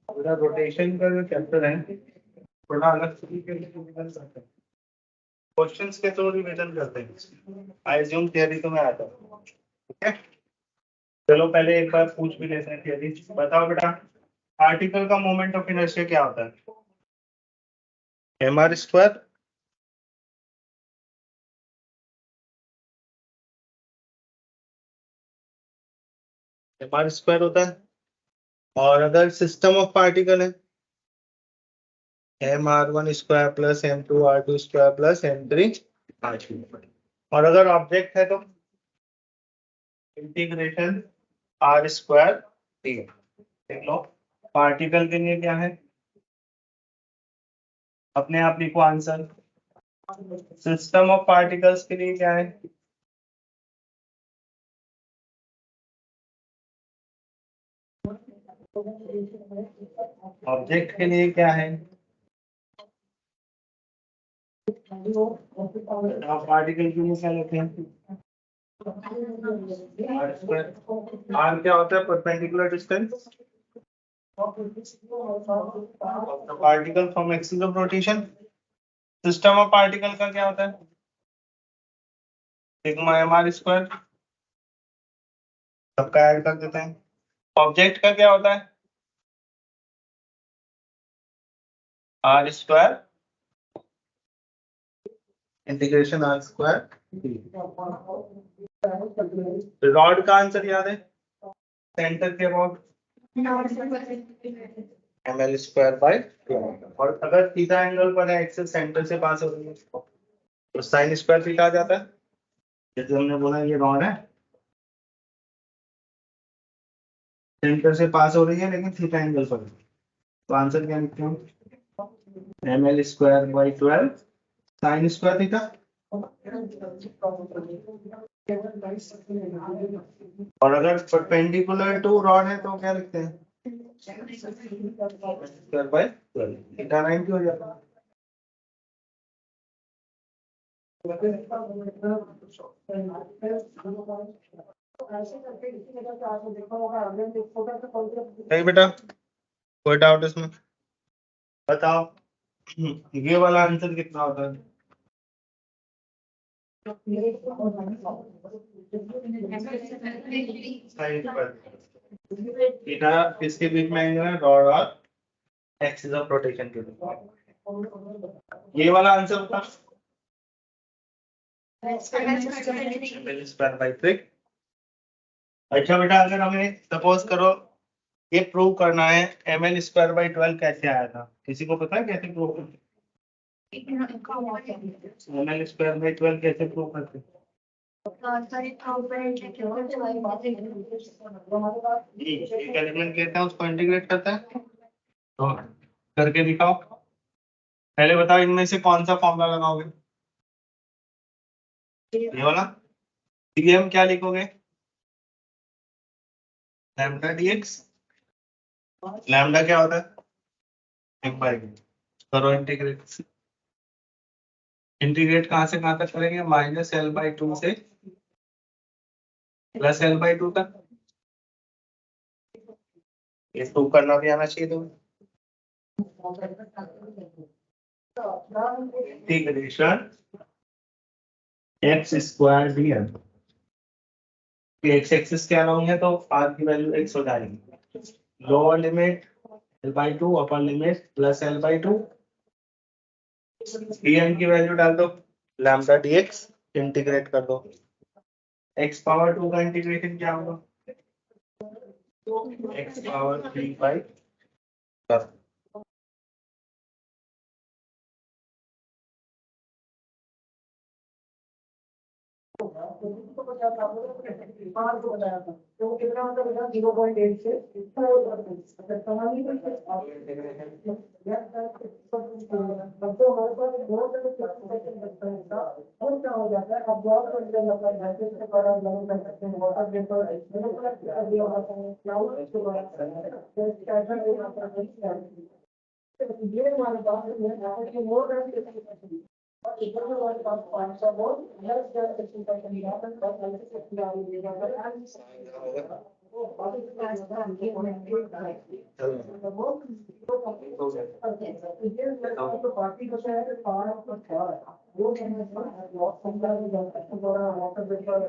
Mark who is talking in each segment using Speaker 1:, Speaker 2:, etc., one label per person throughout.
Speaker 1: पूरा रोटेशन का जो चैप्टर है थोड़ा अलग तरीके से रिवीजन करते हैं, क्वेश्चंस के थ्रू रिवीजन करते हैं। आई अज्यूम थियरी तो मैं आता हूँ, ठीक है। चलो पहले एक बार पूछ भी लेते हैं थियरी। बताओ बेटा, पार्टिकल का मोमेंट ऑफ इनर्शिया क्या होता है? mr²। mr² होता है। और अगर सिस्टम ऑफ पार्टिकल है mr1² plus m2r2² plus m3r3। और अगर ऑब्जेक्ट है तो इंटीग्रेशन r² dr। देख लो पार्टिकल के लिए क्या है, अपने आप लिखो आंसर। सिस्टम ऑफ पार्टिकल्स के लिए क्या है? ऑब्जेक्ट के लिए क्या है? पार्टिकल के लिए क्या लिखते हैं? r क्या होता है? Perpendicular distance of the particle from axis of rotation। System of particle का क्या होता है? Sigma mr²। सबका ऐड कर देते हैं। ऑब्जेक्ट का क्या होता है? r² integration r²। रॉड का आंसर याद है? सेंटर के अबाउट ml²/12। और अगर थीटा एंगल पर है, एक्सिस सेंटर से पास हो रही है तो sin² थीटा आ जाता है। जैसे हमने बोला ये रॉड है, सेंटर से पास हो रही है लेकिन थीटा एंगल पर है, तो आंसर क्या लिखते हैं? ml²/12 sin² theta. और अगर परपेंडिकुलर टू रॉड है तो क्या लिखते हैं? square/12 थीटा 90 हो जाता है। सही बेटा, कोई डाउट इसमें? बताओ ये वाला आंसर कितना होता है? थीटा किसके बीच में एंगल है? रॉड और एक्सिस ऑफ रोटेशन के बीच। ये वाला आंसर होता है ml²/3। अच्छा बेटा, अगर हमें सपोज करो ये प्रूव करना है ml²/12 कैसे आया था, किसी को पता है कैसे प्रूव करते? ml²/12 कैसे प्रूव करते? एक एलिमेंट लेते हैं उसको इंटीग्रेट करते हैं, तो करके दिखाओ। पहले बताओ इनमें से कौन सा फॉर्मूला लगाओगे? ये वाला। dm क्या लिखोगे? Lambda dx। लैम्डा क्या होता है? m/v। करो इंटीग्रेट। इंटीग्रेट कहां से कहां तक करेंगे? -l/2 से +l/2 तक। ये प्रूव करना भी आना चाहिए तुम्हें। Integration x² dm। x axis के अलाउंग है तो r की वैल्यू x हो जाएगी। Lower limit l/2, upper limit +l/2। dm की वैल्यू डाल दो, लैम्डा dx इंटीग्रेट कर दो। x⁻2 का इंटीग्रेशन क्या होगा? x⁻3/।
Speaker 2: ये हमारे पास है कि मोर देन और इधर में हमारे पास 500 वोल्ट लेस देन 50% यहाँ पर बस अलग से डाल दिया जाएगा वो बाकी का ये तो पार्टी का है वो लॉस द्वारा वाटर पेपर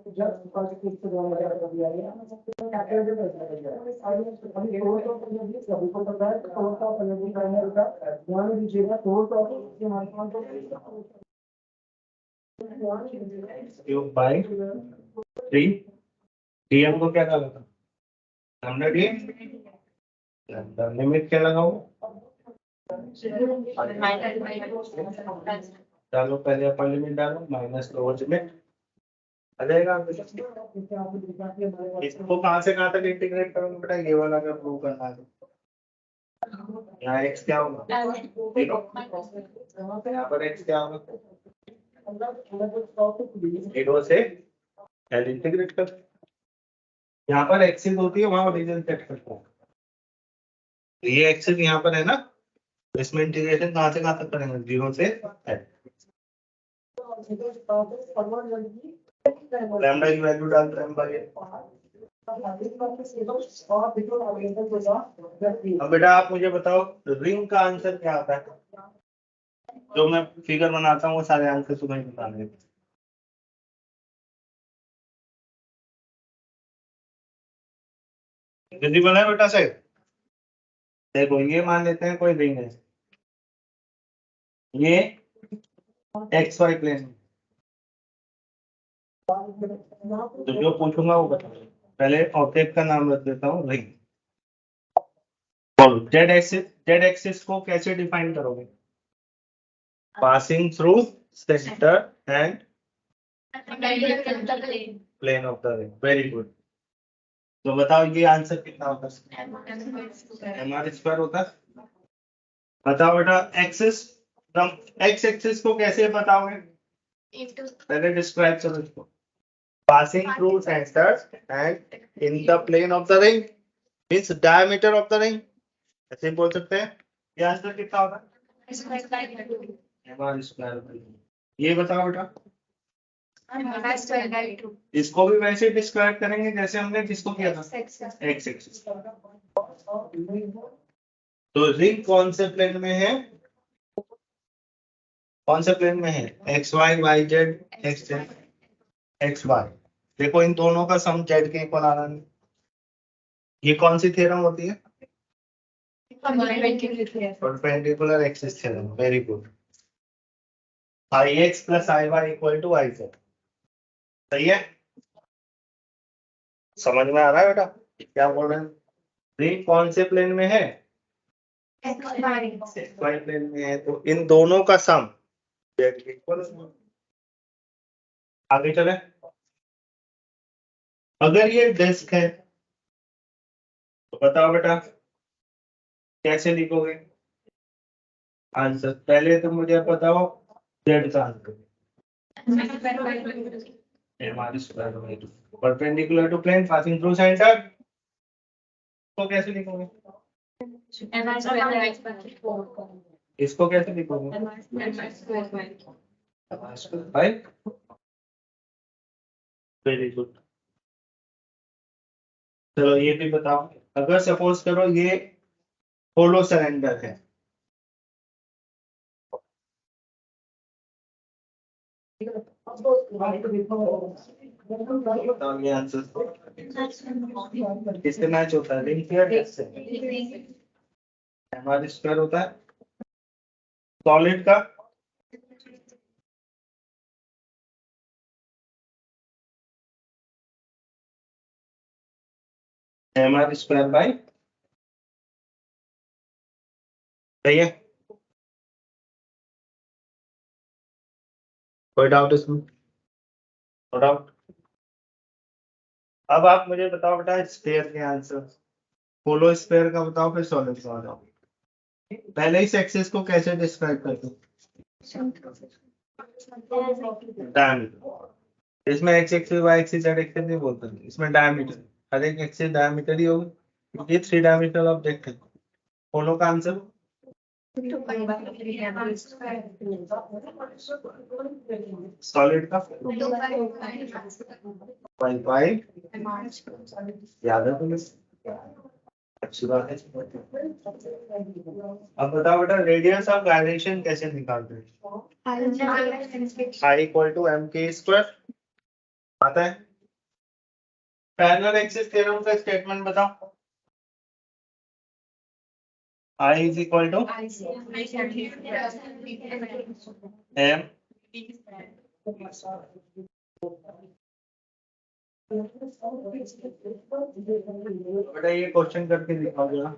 Speaker 2: जस्ट पॉजिटिव से द्वारा कर दिया गया सभी को पता है सोर्स ऑफ एनर्जी पैनल का ध्यान दीजिएगा source of
Speaker 1: cube by 3 D हमको क्या लगा था लैम्डा डी लिमिट क्या लगाऊं डालो पहले अपर लिमिट डालो माइनस लोअर लिमिट आ जाएगा इसको कहाँ से कहाँ तक इंटीग्रेट करूंगा बेटा ये वाला अगर प्रूव करना है यहाँ x क्या होगा 0 यहाँ पर x क्या होगा 0 से L इंटीग्रेट कर यहाँ पर एक्सिस होती है वहां ओरिजिन सेट करता हूँ ये एक्सिस यहाँ पर है ना तो इसमें इंटीग्रेशन कहाँ से कहाँ तक करेंगे 0 से L लैम्डा की वैल्यू डालते हैं भाई अब बेटा आप मुझे बताओ रिंग का आंसर क्या आता है जो मैं फिगर बनाता हूँ वो सारे आंसर तुम्हें बताने विजिबल है बेटा से देखो ये मान लेते हैं कोई रिंग है ये एक्स वाई प्लेन तो जो पूछूंगा वो बताओ पहले ऑब्जेक्ट का नाम रख देता हूँ रिंग और जेड एक्सिस को कैसे डिफाइन करोगे passing through centre and plane of the ring very good तो बताओ ये आंसर कितना होता है mr स्क्वायर होता है बताओ बेटा एक्सिस एक्स एक्सिस को कैसे बताओगे पहले डिस्क्राइब करो इसको passing through centre and in the plane of the ring means diameter of the ring ऐसे बोल सकते हैं ये आंसर कितना होगा mr स्क्वायर ये बताओ बेटा इसको भी वैसे डिस्क्राइब करेंगे जैसे हमने किसको किया था एक्स एक्सिस तो रिंग कौन से प्लेन में है कौन से प्लेन में है x y y z x z x y देखो इन दोनों का सम जेड के इक्वल आ रहा है ये कौन सी थ्योरम होती है perpendicular axis theorem very good I x plus I y equal to I z सही है समझ में आ रहा है बेटा क्या बोल रहे हैं रिंग कौन से प्लेन में है वाई प्लेन में है तो इन दोनों का सम जेड के इक्वल आगे चले अगर ये डिस्क है तो बताओ बेटा कैसे लिखोगे आंसर पहले तो मुझे बताओ जेड का answer perpendicular to plane passing through centre तो कैसे लिखोगे इसको कैसे लिखोगे वेरी गुड चलो ये भी बताओ अगर सपोज करो ये होलो सिलेंडर है बताओ ये आंसर किससे मैच होता है रिंग या डिस्क से mr स्क्वायर होता है सॉलिड का mr स्क्वायर बाई सही है कोई डाउट इसमें नो डाउट अब आप मुझे बताओ बेटा स्फीयर के आंसर होलो स्फीयर का बताओ फिर सॉलिड का बताओ पहले इस एक्सिस को कैसे डिस्क्राइब करते हैं डायमीटर इसमें x axis y axis z axis नहीं बोलते इसमें डायमीटर हर एक एक्सिस डायमीटर ही होगा ये 3 डायमीटर ऑब्जेक्ट है पोलो का आंसर सॉलिड का 0.5 याद है तुम्हें? अच्छी बात है। अब बताओ बेटा रेडियस ऑफ गायरेशन कैसे निकालते हैं? I equal to m k square आता है। पैरेलल एक्सिस थ्योरम का स्टेटमेंट बताओ। I is equal to m बेटा ये क्वेश्चन करके दिखाओ जरा।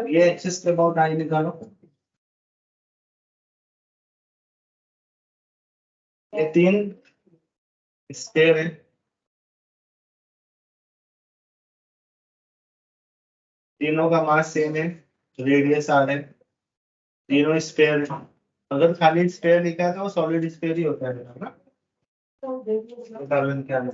Speaker 1: ये एक्सिस के अबाउट आई निकालो। ये 3 स्क्वायर है, तीनों का मास सेम है, रेडियस आर है, तीनों स्क्वायर है। अगर खाली स्क्वायर लिखा है तो वो सॉलिड स्क्वायर ही होता है ना। कार्बन क्या है?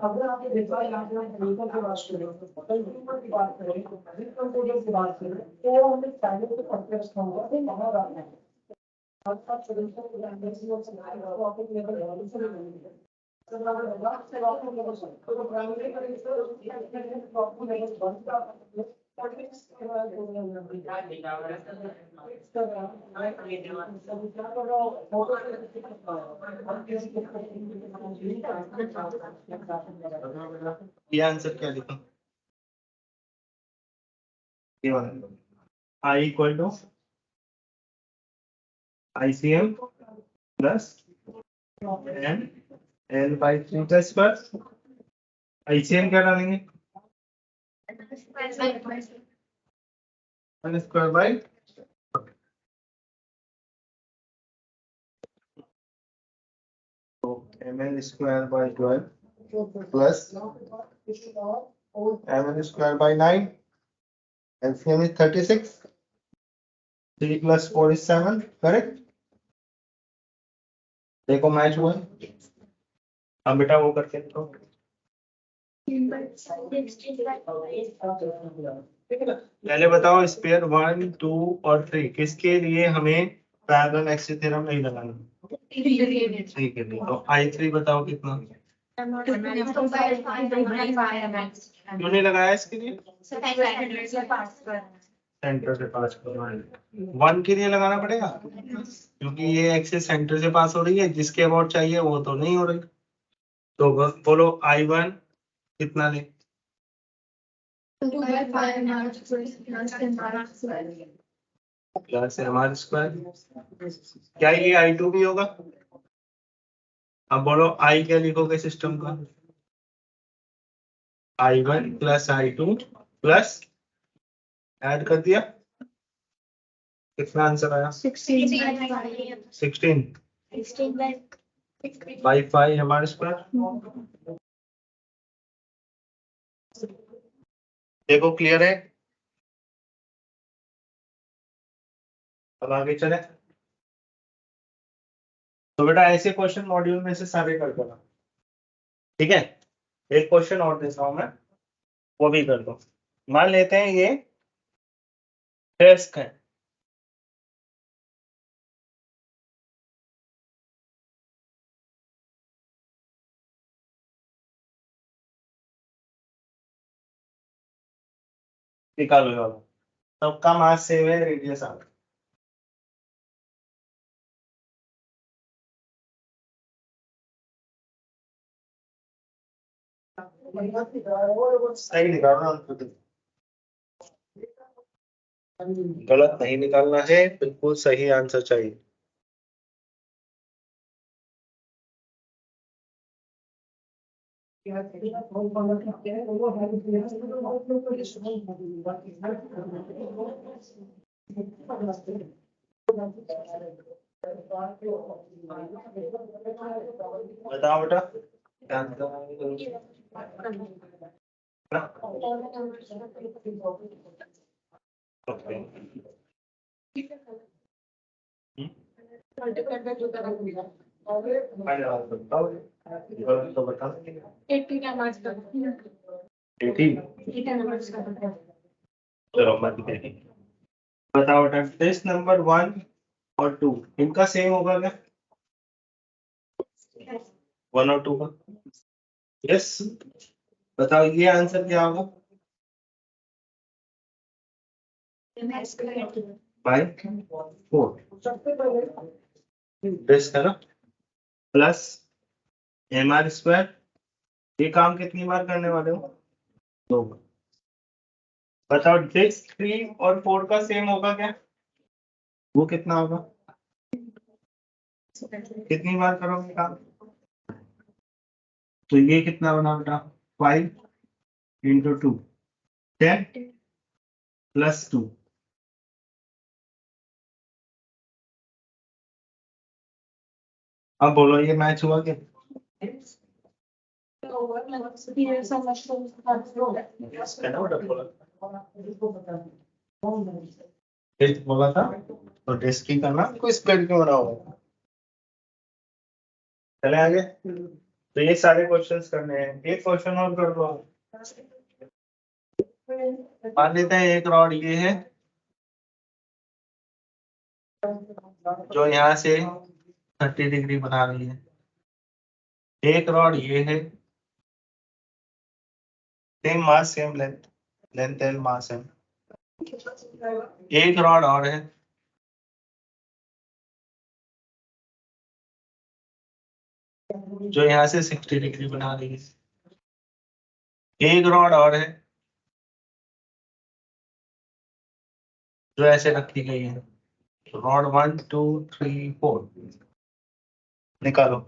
Speaker 1: अगर आप देखा यहाँ पे मेडिकल की बात करें, कंज्यूमर की बात करें, कंप्यूटर की बात करें, तो हमें पहले तो कंप्यूटर होगा तो वहाँ रहना है। और सब सॉल्यूशन को जानने के लिए टॉपिक लेवल वैल्यू से लेंगे। तो अगर बात से आप लोग तो प्राइमरी करेंगे तो टॉपिक लेवल 1 का टॉपिक्स के बाद ये आंसर क्या लिखा? ये वाला I equal to ICM plus N by 3 का स्क्वायर। ICM क्या डालेंगे? N square by mn square by 12 plus mn square by 9। LCM is 36। 3 plus 4 is 7, correct? देखो मैच हुआ। अब बेटा वो करके तो पहले बताओ स्पेयर 1, 2 और 3 किसके लिए हमें पैरेलल एक्सिस थ्योरम नहीं लगाना? ठीक है, तो I3 बताओ कितना? क्यों नहीं लगाया इसके लिए? सेंटर से पास करवाएं। 1 के लिए लगाना पड़ेगा क्योंकि ये एक्सिस सेंटर से पास हो रही है, जिसके अबाउट चाहिए वो तो नहीं हो रही। तो बोलो I1 कितना ले? Plus mr square. क्या ये I2 भी होगा? अब बोलो I क्या लिखोगे सिस्टम का? I1 plus I2 plus add कर दिया, कितना आंसर आया? 16 बाई 5 हमारे स्क्वायर। देखो क्लियर है? अब आगे चले। तो बेटा ऐसे क्वेश्चन मॉड्यूल में से सारे कर देना, ठीक है। एक क्वेश्चन और देता हूं मैं, वो भी कर दो। मान लेते हैं ये डेस्क है, निकालो ये वाला। सबका मास सेम है, रेडियस आर। सही निकालना, गलत नहीं निकालना है, बिल्कुल सही आंसर चाहिए। बताओ बेटा क्या तो बता। 18 चलो मत देखिए। बताओ बेटा टेस्ट नंबर 1 और 2 इनका सेम होगा क्या? 1 और 2 का यस। बताओ ये आंसर क्या होगा? बाय 4 टेस्ट है ना, प्लस mr²। ये काम कितनी बार करने वाले हो? 2 बार। बताओ डिस्क 3 और 4 का सेम होगा क्या? वो कितना होगा? कितनी बार करोगे काम? तो ये कितना बना बेटा? 5 इंटू 2 10 प्लस 2। अब बोलो ये मैच हुआ क्या? टेस्ट बोला था तो टेस्ट की करना, कोई स्प्रेड क्यों बनाओगे? चले आगे। तो ये सारे क्वेश्चंस करने हैं, एक क्वेश्चन और कर दो। मान लेते हैं एक रॉड ये है जो यहाँ से 30 डिग्री बना रही है, एक रॉड ये है same mass same length, length and mass है। एक रॉड और है जो यहाँ से 60 डिग्री बना रही है, एक रॉड और है जो ऐसे रखी गई है। रॉड 1 2 3 4 निकालो।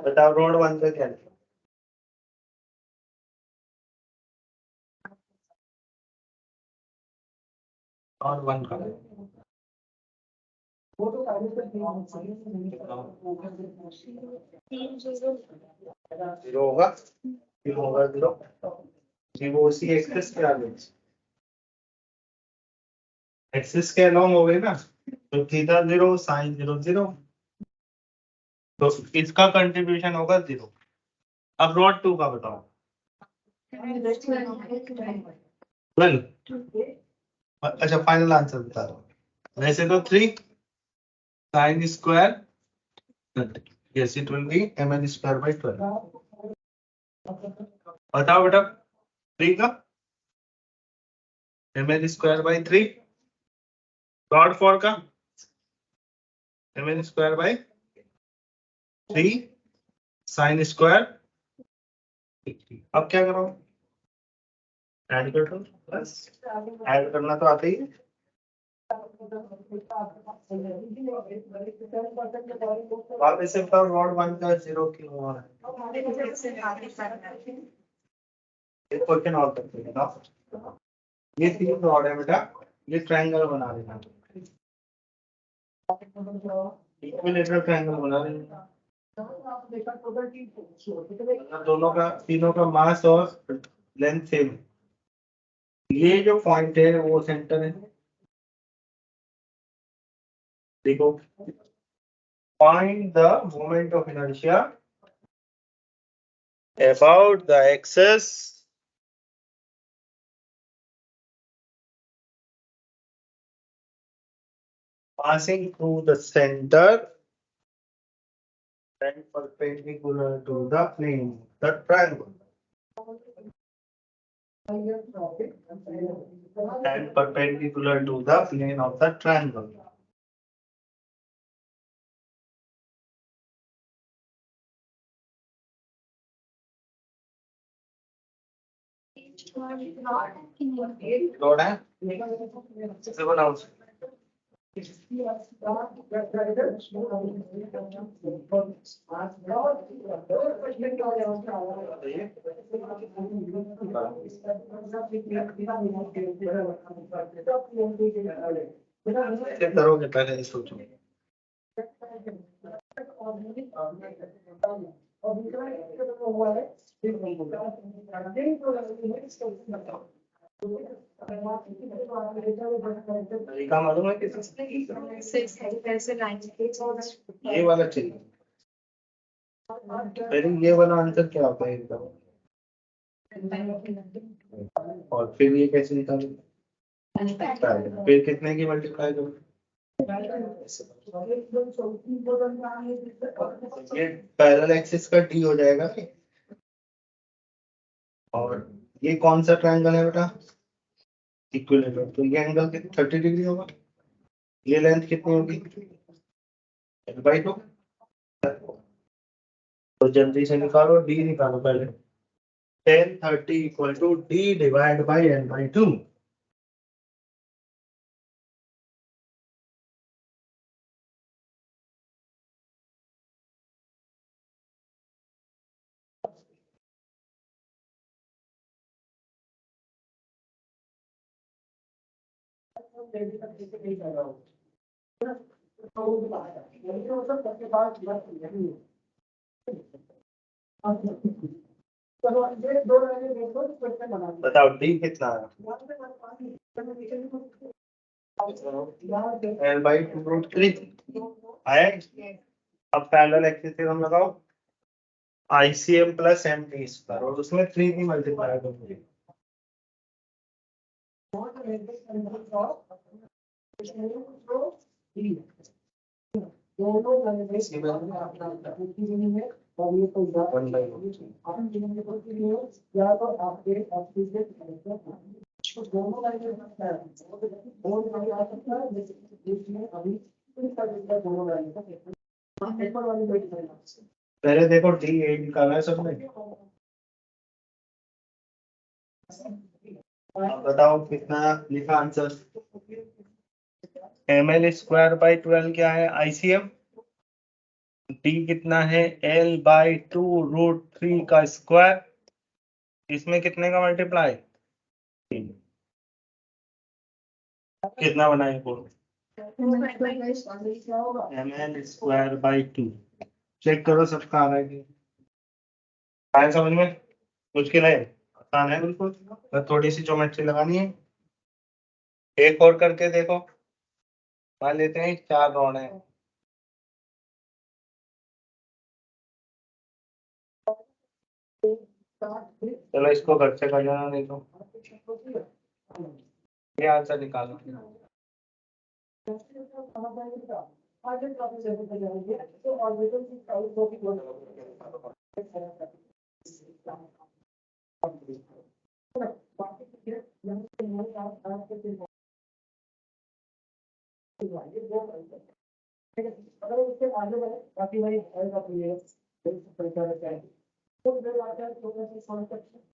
Speaker 1: बताओ रोड 1 का क्या है? और 1 का जीरो होगा, क्यों होगा जीरो? जीरो उसी एक्सिस के आगे, एक्सिस के अलोंग हो गए ना, तो थीटा 0 साइन 0 0, तो इसका कंट्रीब्यूशन होगा 0। अब रॉड 2 का बताओ। 12। अच्छा फाइनल आंसर बता दो। वैसे तो 3 sine square, yes it will be mn square by 12। बताओ बेटा 3 का ml स्क्वायर बाई 3 डॉट 4 का ml square by 3 sine square. अब क्या करो, ऐड कर दो, बस ऐड करना तो आता ही है। आप इसे बताओ रॉड 1 का 0 क्यों हुआ है? एक क्वेश्चन और करते हैं ना। ये 3 रॉड है बेटा, ये ट्रायंगल बना देना, इक्विलेटरल ट्रायंगल बना देना। दोनों का तीनों का मास और लेंथ सेम, ये जो पॉइंट है वो सेंटर है। देखो, find the moment of inertia about the axis passing through the center and perpendicular to the plane, the triangle, and perpendicular to the plane of the triangle. Load है, इसे बनाओ। ऐसे करोगे पहले सोचो। तरीका मालूम है किसी? ये वाला चाहिए। पहले ये वाला आंसर क्या होता है एकदम, और फिर ये कैसे निकालोगे? फिर कितने की मल्टीप्लाई करोगे? ये पैरेलल एक्सिस का डी हो जाएगा, और ये कौन सा ट्रायंगल है बेटा? इक्विलेटरल, तो ये एंगल 30 डिग्री होगा। ये लेंथ कितनी होगी? L/2। तो जल्दी से निकालो, डी निकालो पहले। tan 30 equal to d divide by L/2। बताओ डी कितना है? L/2√3 आया। अब पैरेलल एक्सिस से हम लगाओ ICM प्लस MT स्क्वायर, और उसमें 3 की मल्टीप्लाई करोगे। पहले देखो डी 8 निकाला है सबने। अब बताओ कितना लिखा आंसर? ml स्क्वायर बाई 12 क्या है? ICM। डी कितना है? L/2√3 का स्क्वायर। इसमें कितने का मल्टीप्लाई? कितना बनाए बोल? ml square by 2। चेक करो सबका आ रहा है कि आया समझ में? मुश्किल है? आसान है बिल्कुल, बस थोड़ी सी ज्योमेट्री लगानी है। एक और करके देखो, मान लेते हैं 4 रॉड है। चलो इसको घर से कर लेना, नहीं तो ये आंसर निकालो।
Speaker 2: अगर उसके आगे बढ़े काफी बड़ी हेल्प अपनी है तो मेरे बात है थोड़ा सा सॉल्व करते हैं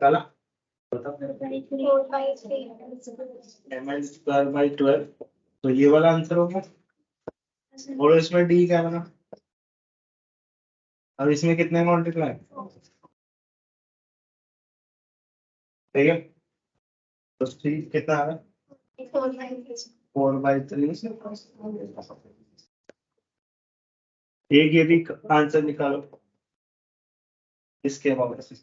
Speaker 1: चला ml स्क्वायर बाई 12 तो ये वाला आंसर होगा और इसमें डी क्या बना अब इसमें कितने मल्टीप्लाई ठीक है तो थ्री कितना आ रहा 4/3 एक ये भी आंसर निकालो इसके बाद से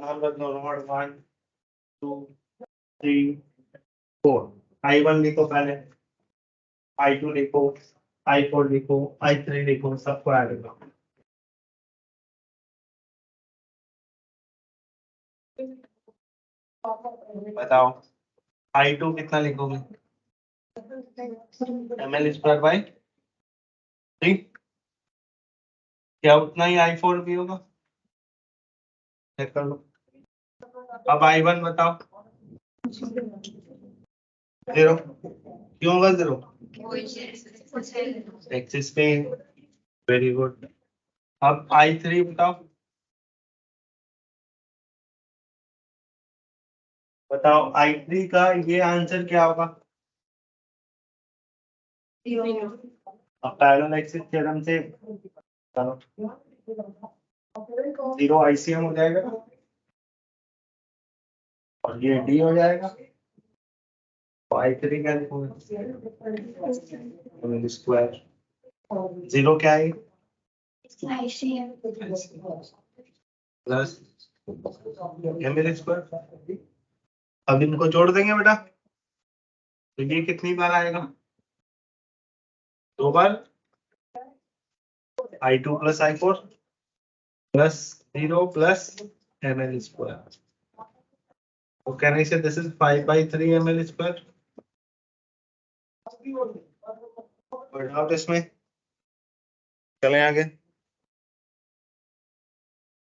Speaker 1: नंबर नोट 1 2 3 4 I1 लिखो पहले I2 लिखो I4 लिखो I3 लिखो सबको ऐड करो बताओ I2 कितना लिखोगे ml स्क्वायर बाई 3 क्या उतना ही I4 भी होगा चेक कर लो अब I1 बताओ 0 क्यों होगा 0 एक्सिस पे वेरी गुड अब I3 बताओ बताओ I3 का ये आंसर क्या होगा अब पैरेलल एक्सिस थ्योरम से चलो 0 ICM हो जाएगा और ये D हो जाएगा तो I3 क्या लिखोगे स्क्वायर 0 क्या है प्लस ml स्क्वायर अब इनको जोड़ देंगे बेटा तो ये कितनी बार आएगा 2 बार I2 plus I4 plus 0 plus ml square तो कैन आई से this is 5/3 ml square word out इसमें चलें आगे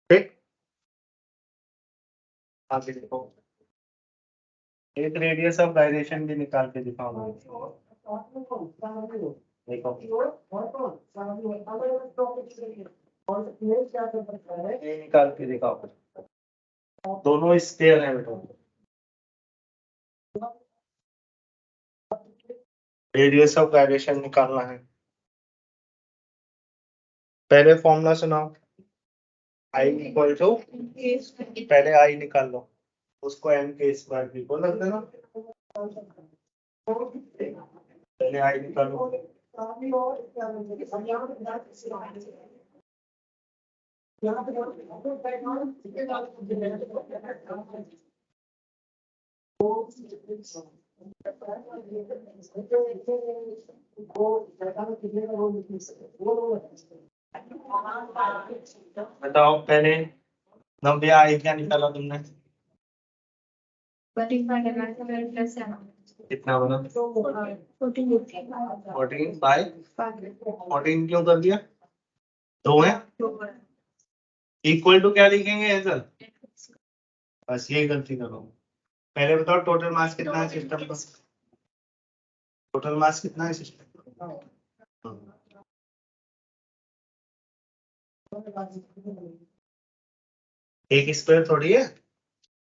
Speaker 1: ठीक आगे देखो एक रेडियस ऑफ डायरेक्शन भी निकाल के दिखाऊंगा देखो ये निकाल के दिखाओ दोनों स्क्वायर है बेटा रेडियस ऑफ डायरेक्शन निकालना है पहले फॉर्मूला सुनाओ I इक्वल टू पहले I निकाल लो उसको m के स्क्वायर भी को लग देना पहले I निकालो बताओ पहले 90 I क्या निकाला तुमने कितना बना 14/14 क्यों कर दिया 2 है इक्वल टू क्या लिखेंगे सर बस यही गलती करो पहले बताओ टोटल मास कितना है सिस्टम का टोटल मास कितना है सिस्टम एक स्क्वायर थोड़ी है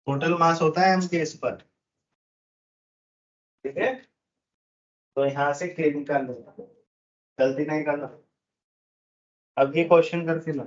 Speaker 1: टोटल मास होता है m के स्क्वायर, ठीक है। तो यहाँ से k निकाल लो, गलती नहीं करना। अब ये क्वेश्चन करके लो।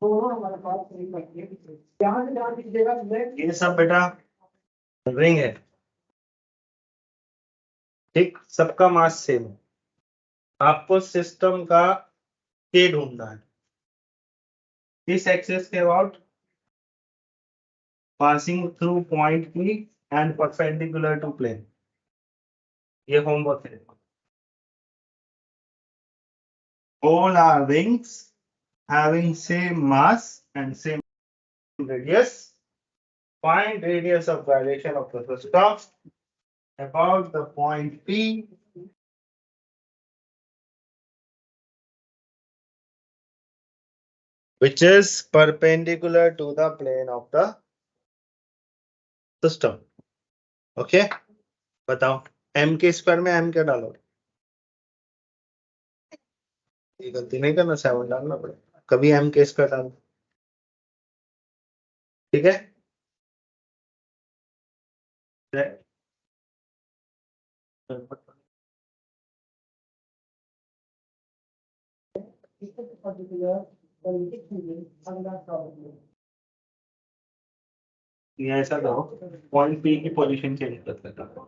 Speaker 2: दोनों हमारे पास सही बैठे हैं। ध्यान से ध्यान दीजिएगा,
Speaker 1: ये सब बेटा रिंग है, ठीक, सबका मास सेम है। आपको सिस्टम का के ढूंढना है, इस एक्सिस के about passing through point P and perpendicular to plane. ये होमवर्क है। All are rings having same mass and same radius. Find radius of dilation of the system about the point P which is perpendicular to the plane of the system. Okay, बताओ m के square में m क्या डालो? ये गलती नहीं करना, 7 डालना पड़ेगा, कभी m के स्क्वायर डालो, ठीक है। ये ऐसा करो, पॉइंट P की पोजीशन चेंज कर देता हूं।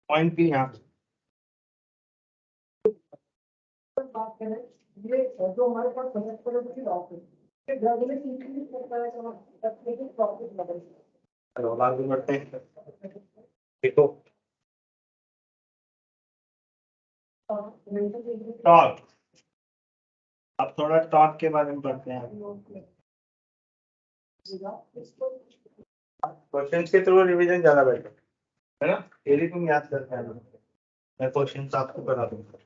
Speaker 1: पॉइंट P यहाँ
Speaker 2: बात करें, ये जो हमारे पास कनेक्टिविटी लॉस है, ये ग्रेजुअली इंक्रीज करता है तो तकनीकी प्रॉफिट बदलता है।
Speaker 1: चलो आगे बढ़ते हैं। देखो टॉर्क, अब थोड़ा टॉर्क के बारे में पढ़ते हैं। क्वेश्चन के थ्रू रिवीजन ज्यादा बेटर है ना, यदि तुम याद करते हैं मैं क्वेश्चन आपको करा दूंगा।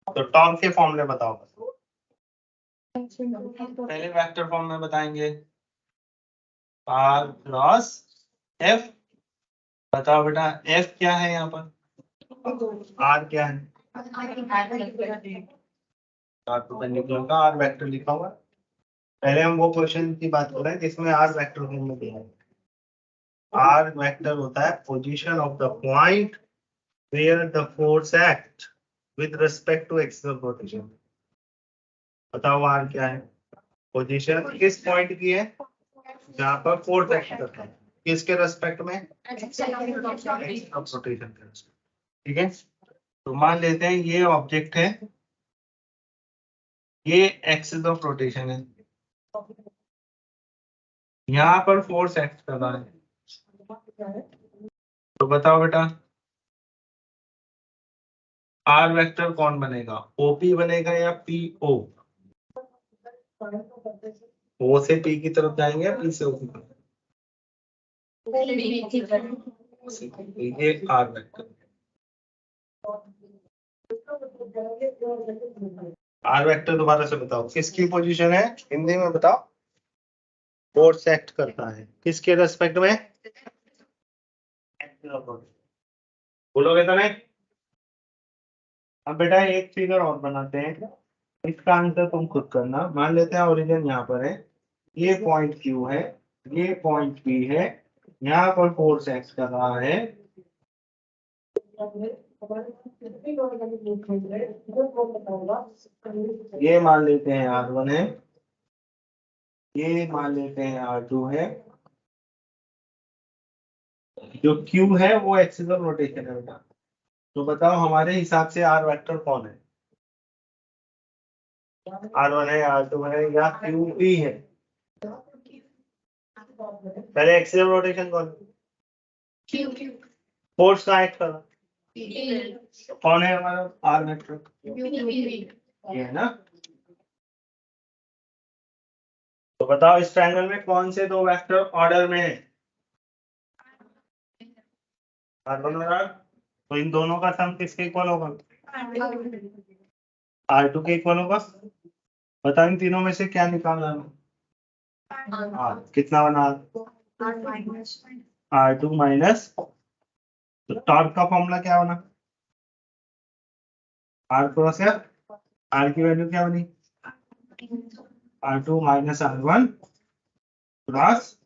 Speaker 1: तो टॉर्क के फॉर्मूले बताओ। पहले वेक्टर फॉर्म में बताएंगे, आर क्रॉस एफ। बताओ बेटा एफ क्या है यहाँ पर, आर क्या है, परपेंडिकुलर का आर वेक्टर लिखा हुआ है। पहले हम वो क्वेश्चन की बात कर रहे हैं जिसमें आर वेक्टर फॉर्म में दिया है। आर वेक्टर होता है position of the point where the force act with respect to axis of rotation. बताओ आर क्या है, पोजीशन किस पॉइंट की है जहां पर फोर्स एक्ट करता है, किसके रेस्पेक्ट में, रोटेशन के रेस्पेक्ट, ठीक है। तो मान लेते हैं ये ऑब्जेक्ट है, ये एक्सिस ऑफ रोटेशन है, यहाँ पर फोर्स एक्ट कर रहा है। तो बताओ बेटा आर वेक्टर कौन बनेगा, ओपी बनेगा या पीओ? ओ से पी की तरफ जाएंगे या पी से ओ की तरफ? ये आर वेक्टर, आर वेक्टर दोबारा से बताओ किसकी पोजीशन है, हिंदी में बताओ। फोर्स एक्ट करता है किसके रेस्पेक्ट में, बोलोगे तो नहीं। अब बेटा एक फिगर और बनाते हैं, इसका आंसर तुम खुद करना। मान लेते हैं ओरिजिन यहाँ पर है, ये पॉइंट Q है, ये पॉइंट P है, यहाँ पर फोर्स एक्ट कर रहा है। ये मान लेते हैं R1 है, ये मान लेते हैं R2 है, जो Q है वो एक्सिस ऑफ रोटेशन है बेटा। तो बताओ हमारे हिसाब से आर वेक्टर कौन है, R1 है, R2 है या QP है? पहले एक्सिस ऑफ रोटेशन कौन, फोर्स का एक्ट कर रहा कौन है हमारा आर वेक्टर, ये है ना। तो बताओ इस ट्रायंगल में कौन से दो वेक्टर ऑर्डर में है, R1 और R। तो इन दोनों का सम किसके इक्वल होगा, R2 के इक्वल होगा। बता इन तीनों में से क्या निकालना है? कितना बना R2 माइनस, तो टॉर्क का फॉर्मूला क्या बना? R क्रॉस है, R की वैल्यू क्या बनी? R2 माइनस R1 क्रॉस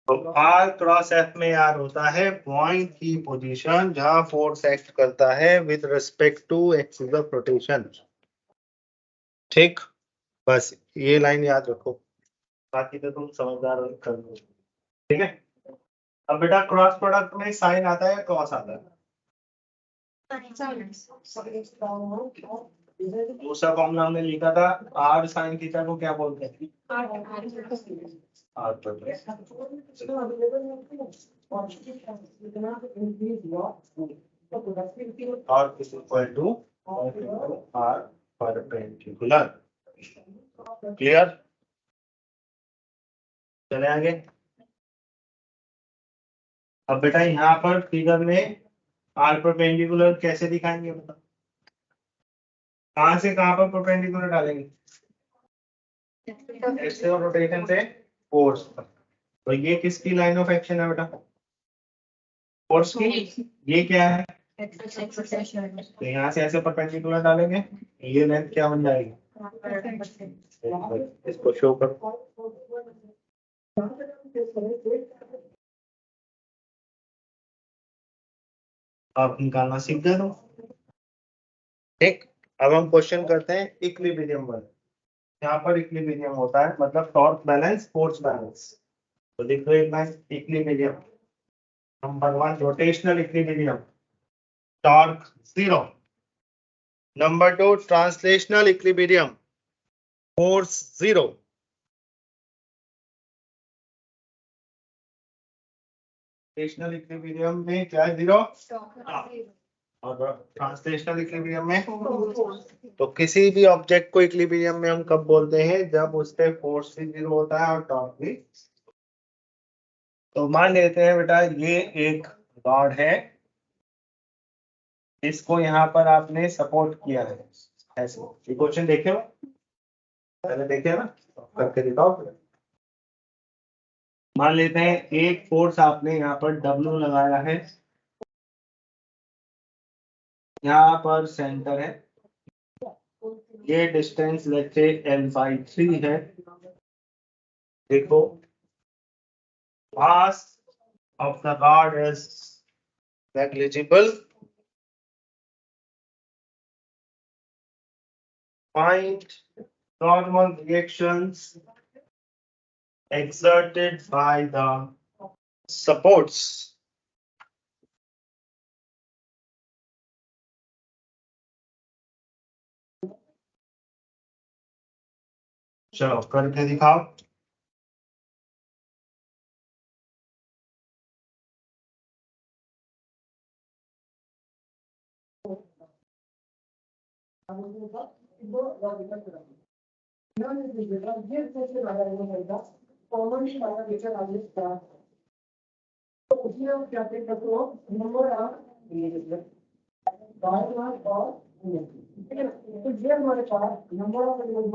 Speaker 1: तो R क्रॉस F में यार होता है पॉइंट की पोजीशन जहां फोर्स एक्ट करता है with respect to axis of rotation. ठीक, बस ये लाइन याद रखो, बाकी तो तुम समझदार कर लो। ठीक है, अब बेटा क्रॉस प्रोडक्ट में साइन आता है, क्रॉस आता है। दूसरा फॉर्मूला हमने लिखा था R साइन थीटा को क्या बोलते हैं? R is equal to R perpendicular. Clear? चले आगे। अब बेटा यहाँ पर फिगर में R परपेंडिकुलर कैसे दिखाएंगे बता? कहां से कहां पर परपेंडिकुलर डालेंगे? एक्सिस ऑफ रोटेशन से फोर्स पर। तो ये किसकी लाइन ऑफ एक्शन है बेटा? फोर्स की। ये क्या है? तो यहाँ से ऐसे परपेंडिकुलर डालेंगे, ये लेंथ क्या बन जाएगी? इसको शो करो। आप निकालना सीख गए हो। ठीक, अब हम क्वेश्चन करते हैं इक्विलिब्रियम वाला। यहाँ पर इक्विलिब्रियम होता है मतलब टॉर्क बैलेंस, फोर्स बैलेंस। तो लिखो एक line equilibrium. Number 1 rotational equilibrium, torque 0। Number 2 translational equilibrium, force 0। Rotational equilibrium में क्या है? 0। और ट्रांसलेशनल इक्विलिब्रियम में, तो किसी भी ऑब्जेक्ट को इक्विलिब्रियम में हम कब बोलते हैं? जब उस पे फोर्स भी 0 होता है और टॉर्क भी। तो मान लेते हैं बेटा ये एक रॉड है, इसको यहाँ पर आपने सपोर्ट किया है ऐसे। ये क्वेश्चन देखे हो? पहले देखे ना, करके दिखाओ। मान लेते हैं एक फोर्स आपने यहाँ पर W लगाया है, यहाँ पर सेंटर है, ये डिस्टेंस लेट्स से L/3 है। देखो mass of the rod is negligible. Find normal reactions exerted by the supports. चलो करके दिखाओ।
Speaker 2: तो ये हमारे पास नंबर ऑफ एलिमेंट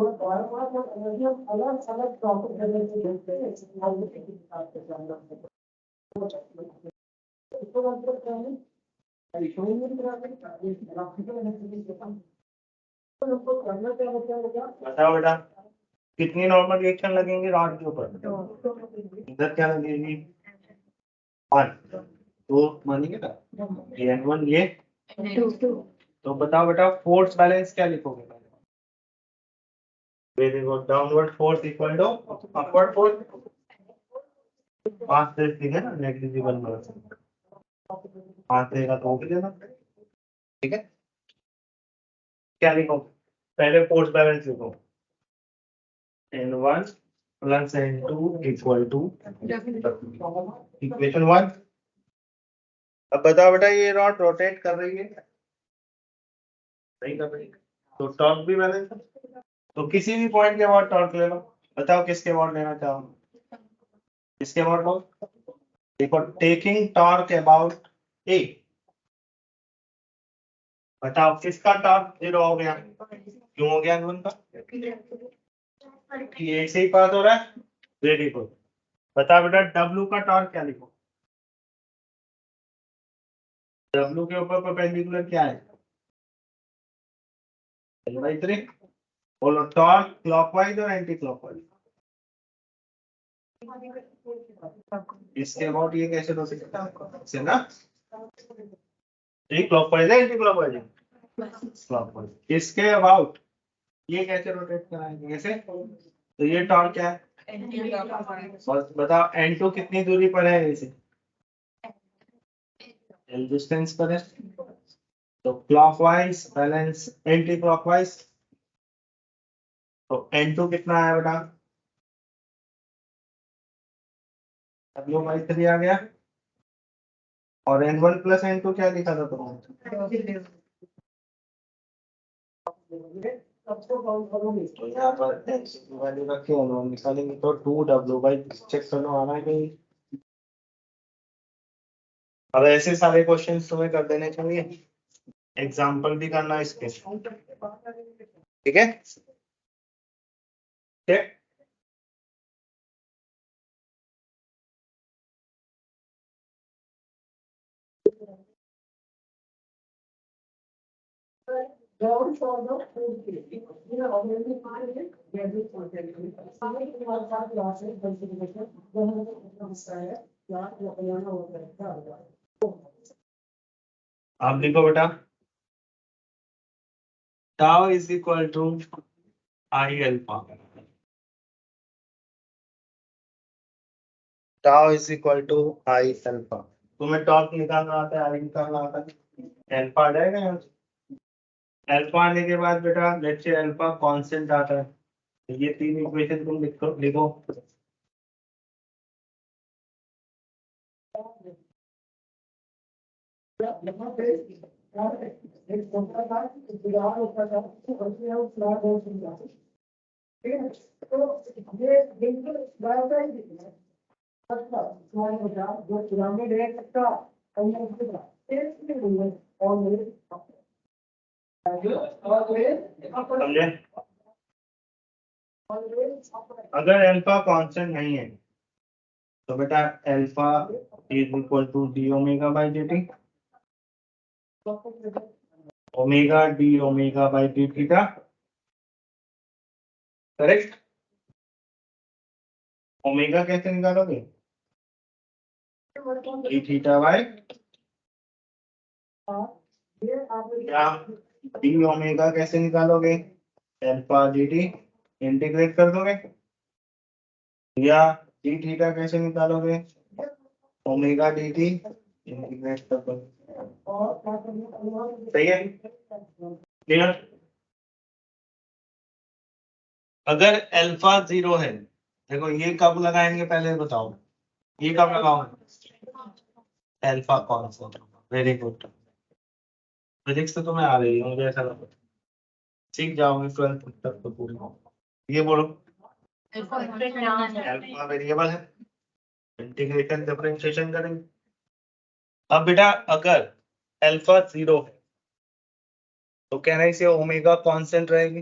Speaker 2: एनर्जी हम अलग अलग टॉपिक करने के लिए देखते हैं इसको मतलब क्या है?
Speaker 1: बताओ बेटा कितनी नॉर्मल रिएक्शन लगेंगे रॉड के ऊपर? इधर क्या लगेगी? 1। तो मानेंगे ना ये N1 ये 2। तो बताओ बेटा फोर्स बैलेंस क्या लिखोगे? Very good, downward force equal to upward force. 5 से ठीक है ना, नेग्लिजिबल फोर्स 5 देगा तो भी देना। ठीक है, क्या लिखो? पहले फोर्स बैलेंस लिखो, N1 plus N2 equal two equation 1। अब बताओ बेटा ये रॉड रोटेट कर रही है? नहीं कर रही, तो टॉर्क भी बैलेंस है। तो किसी भी पॉइंट के बाद टॉर्क ले लो, बताओ किसके अबाउट लेना चाहो, किसके अबाउट लो। देखो टेकिंग टॉर्क अबाउट ए, बताओ किसका टॉर्क 0 हो गया, क्यों हो गया N1 का, कि ए से ही पास हो रहा है। Very good. बता बेटा W का टॉर्क क्या लिखो, W के ऊपर परपेंडिकुलर क्या है, L/3। बोलो टॉर्क क्लॉकवाइज और एंटी क्लॉकवाइज, इसके अबाउट ये कैसे हो सकता है ना, ये क्लॉकवाइज है एंटी क्लॉकवाइज है, क्लॉकवाइज। इसके अबाउट ये कैसे रोटेट कराएंगे, कैसे, तो ये टॉर्क क्या है, और बताओ N2 कितनी दूरी पर है इसे, L डिस्टेंस पर है, तो क्लॉकवाइज बैलेंस एंटी क्लॉकवाइज, तो N2 कितना है बेटा, W/3 आ गया, और N1 प्लस N2 क्या लिखा था तुमने, तो यहाँ पर वैल्यू रखी N1 निकालेंगे तो 2W, चेक करना आना है नहीं। अब ऐसे सारे क्वेश्चंस तुम्हें कर देने चाहिए, एग्जाम्पल भी करना इसके, ठीक है, ठीक।
Speaker 2: Ground for the food grade. You know, already find it, where we contact you. Somebody who has had losses, consideration, they have to style, not what they are over.
Speaker 1: आप लिखो बेटा tau is equal to I alpha, tau is equal to I alpha. तुम्हें torque निकालना आता है, आई निकालना आता है, अल्फा आ जाएगा यहाँ से। अल्फा आने के बाद बेटा लेट्स से अल्फा कांस्टेंट आता है, तो ये तीन इक्वेशन तुम लिखो लिखो। समझे, अगर अल्फा कांस्टेंट नहीं है तो बेटा alpha is equal to d omega by d t, omega d omega by d theta, correct. Omega कैसे निकालोगे, डी थीटा बाई, या डी ओमेगा कैसे निकालोगे, अल्फा डी टी इंटीग्रेट कर दोगे, या डी थीटा कैसे निकालोगे, ओमेगा डी टी इंटीग्रेट कर दोगे। सही है, क्लियर। अगर अल्फा 0 है, देखो ये कब लगाएंगे पहले बताओ, ये कब लगाओगे, alpha constant. Very good, physics तो तुम्हें आ रही है मुझे ऐसा लगता है, सीख जाओगे 12th तक तो पूरी। ये बोलो अल्फा वेरिएबल है, इंटीग्रेशन डिफरेंशिएशन करेंगे। अब बेटा अगर अल्फा 0 है तो कहना इसे ओमेगा कांस्टेंट रहेगी,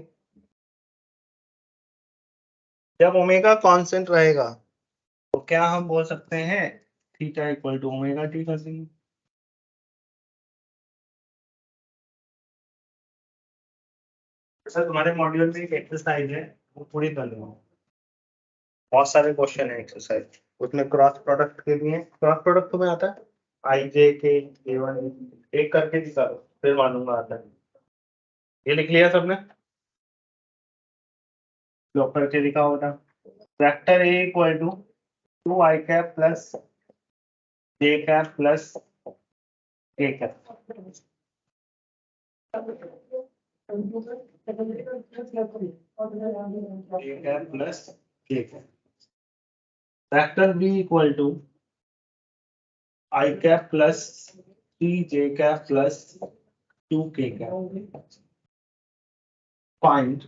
Speaker 1: जब ओमेगा कांस्टेंट रहेगा तो क्या हम बोल सकते हैं theta equal to omega t कर देंगे। सर तुम्हारे मॉड्यूल में एक एक्सरसाइज है वो पूरी कर लो, बहुत सारे क्वेश्चन है एक्सरसाइज, उसमें क्रॉस प्रोडक्ट के लिए, क्रॉस प्रोडक्ट तुम्हें आता है, आई जे के A1 एक करके दिखा दो फिर मालूंगा आता है। ये लिख लिया सबने, लॉक करके दिखाओ बेटा। Vector a equal to 2i cap plus j cap plus k cap, j cap plus k cap. Vector b equal to i cap plus 3j cap plus 2k cap. Find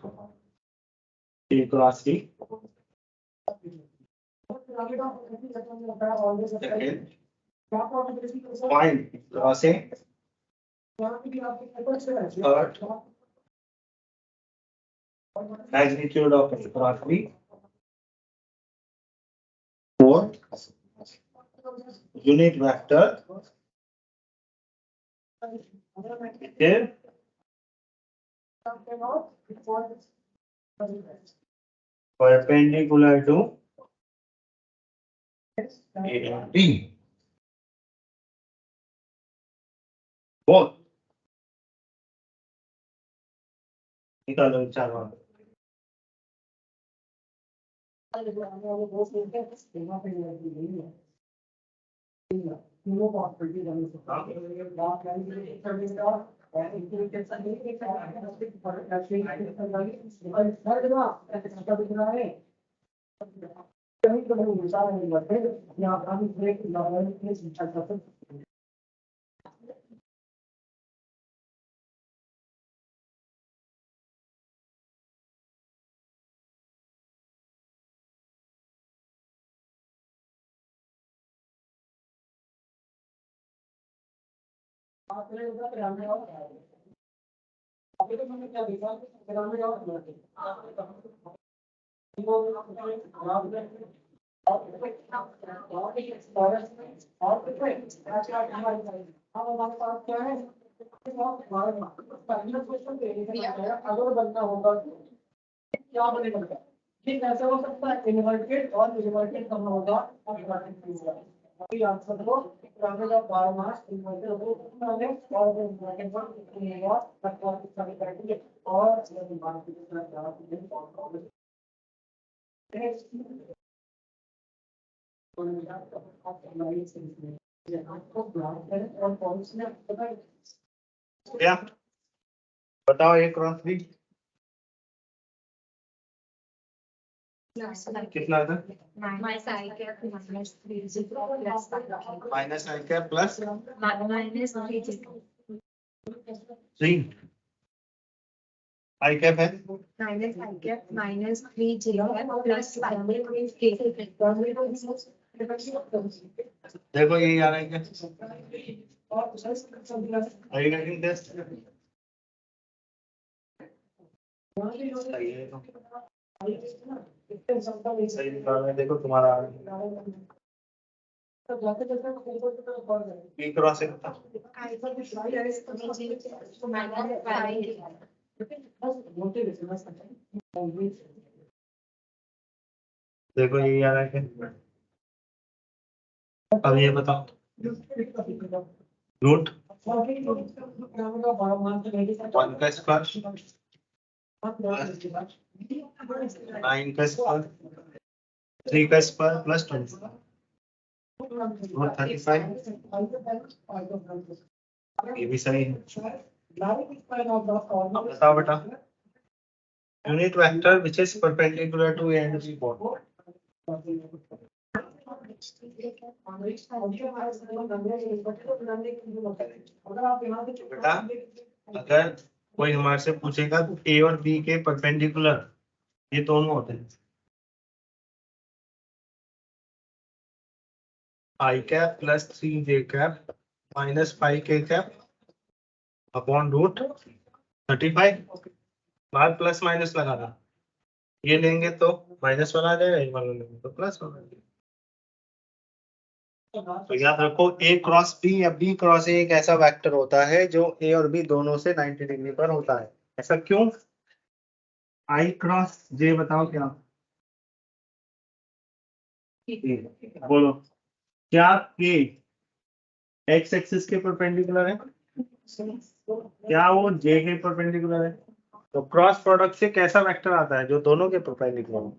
Speaker 1: a cross b, Second, point crossing. Third, magnitude of crossing. Fourth, unit vector. Fifth, perpendicular to A and B. Both. निकालो चार बार. अगर बनना होगा क्या बनेगा? ठीक ऐसा हो सकता है इन्वर्टेड और इन्वर्टेड करना होगा अभी आंसर दो राउंड ऑफ बायोमास इन्वर्टेड हो मैंने और इन्वर्टेड वन होगा तत्व की सारी बैटरी और ये बात की तरह क्या बताओ एक क्रॉस थ्री कितना था?
Speaker 3: माइनस आई कैप माइनस 3 प्लस
Speaker 1: माइनस आई कैप प्लस
Speaker 3: माइनस
Speaker 1: 3 आई कैप है
Speaker 3: माइनस आई कैप माइनस 3 प्लस
Speaker 1: देखो यही आ रहा है क्या? Are you getting this? सही निकाल रहे हैं, देखो तुम्हारा आ रहा है बी क्रॉस एक था देखो यही आ रहा है क्या? अब ये बताओ रूट 1 का स्क्वायर 9 का स्क्वायर 3 का स्क्वायर प्लस 20 35 ये भी सही है. अब बताओ बेटा unit vector which is perpendicular to a and b both. बेटा अगर कोई हमारे से पूछेगा तो ए और बी के परपेंडिकुलर ये दोनों होते हैं आई कैप प्लस 3 जे कैप माइनस 5 के कैप अपॉन रूट 35 बाद प्लस माइनस लगाना ये लेंगे तो माइनस वाला आ जाएगा ये वाला लेंगे तो प्लस वाला आ जाएगा. तो याद रखो ए क्रॉस बी या बी क्रॉस ए एक ऐसा वेक्टर होता है जो ए और बी दोनों से 90 डिग्री पर होता है. ऐसा क्यों? आई क्रॉस जे बताओ क्या? बोलो क्या के एक्स एक्सिस के परपेंडिकुलर है? क्या वो जे के परपेंडिकुलर है? तो क्रॉस प्रोडक्ट से कैसा वेक्टर आता है जो दोनों के परपेंडिकुलर हो?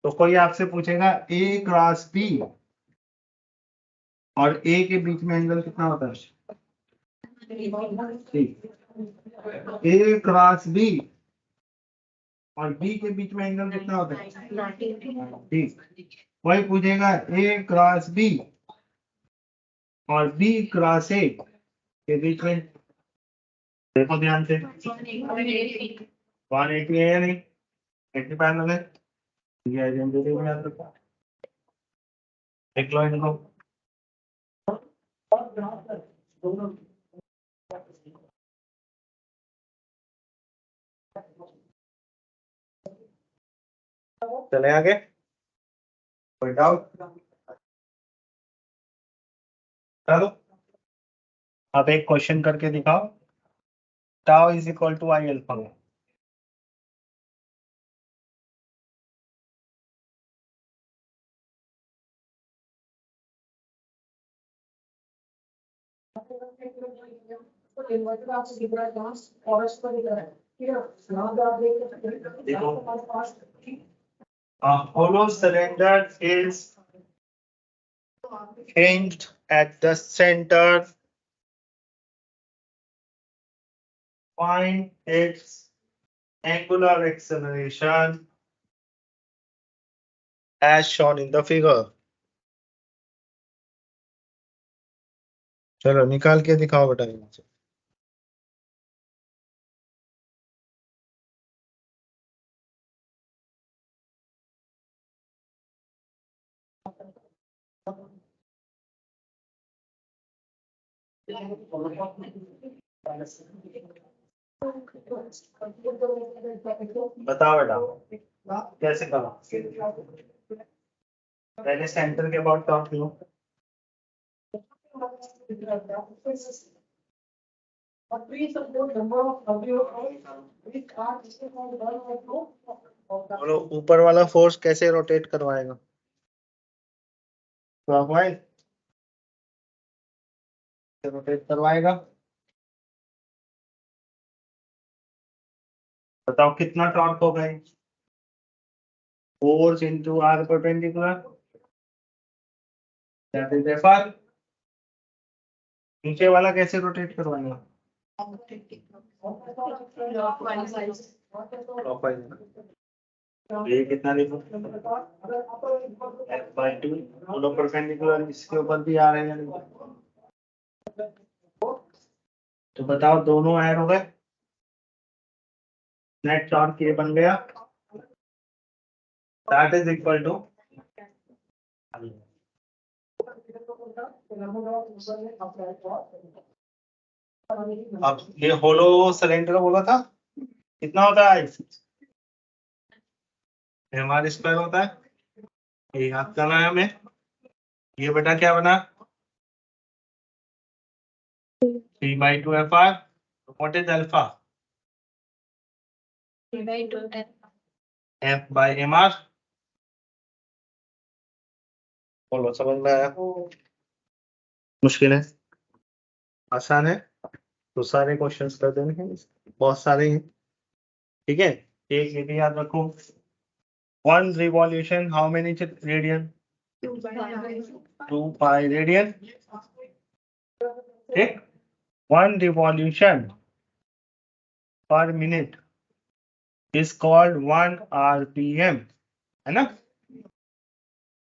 Speaker 1: तो कोई आपसे पूछेगा ए क्रॉस बी और ए के बीच में एंगल कितना होता है? ए क्रॉस बी और बी के बीच में एंगल कितना होता है? ठीक. वही पूछेगा ए क्रॉस बी और बी क्रॉस ए के बीच में देखो ध्यान से 180 है या नहीं? 80 पैरेलल है. ये आइडेंटिटी में याद रखो. देख लो इनको। चले आगे, कोई डाउट? चलो अब एक क्वेश्चन करके दिखाओ। Tau is equal to I alpha. A hollow cylinder is hinged at the center. Find its angular acceleration as shown in the figure. चलो निकाल के दिखाओ बेटा यहाँ से। बताओ बेटा कैसे करो। पहले सेंटर के अबाउट टॉप लो। बोलो ऊपर वाला फोर्स कैसे रोटेट करवाएगा? क्लॉकवाइज रोटेट करवाएगा। बताओ कितना टॉर्क होगा? Force into r perpendicular, that is f r. नीचे वाला कैसे रोटेट करवाएगा? क्लॉकवाइज। ये कितना लिखो? f/2 दोनों परपेंडिकुलर इसके ऊपर भी आ रहे हैं। तो बताओ दोनों ऐड हो गए, नेट टॉर्क ये बन गया, दैट इज इक्वल टू। अब ये होलो सिलेंडर बोला था कितना होता है? एम स्क्वायर होता है, ये याद करना है हमें। ये बेटा क्या बना? 3/2 FR। What is alpha? F/mr। बोलो समझ में आया? मुश्किल है? आसान है? तो सारे क्वेश्चंस कर देने हैं, बहुत सारे हैं। ठीक है, एक ये भी याद रखो, 1 revolution how many radian? 2 pi radian. ठीक, 1 revolution per minute is called 1 RPM, है ना?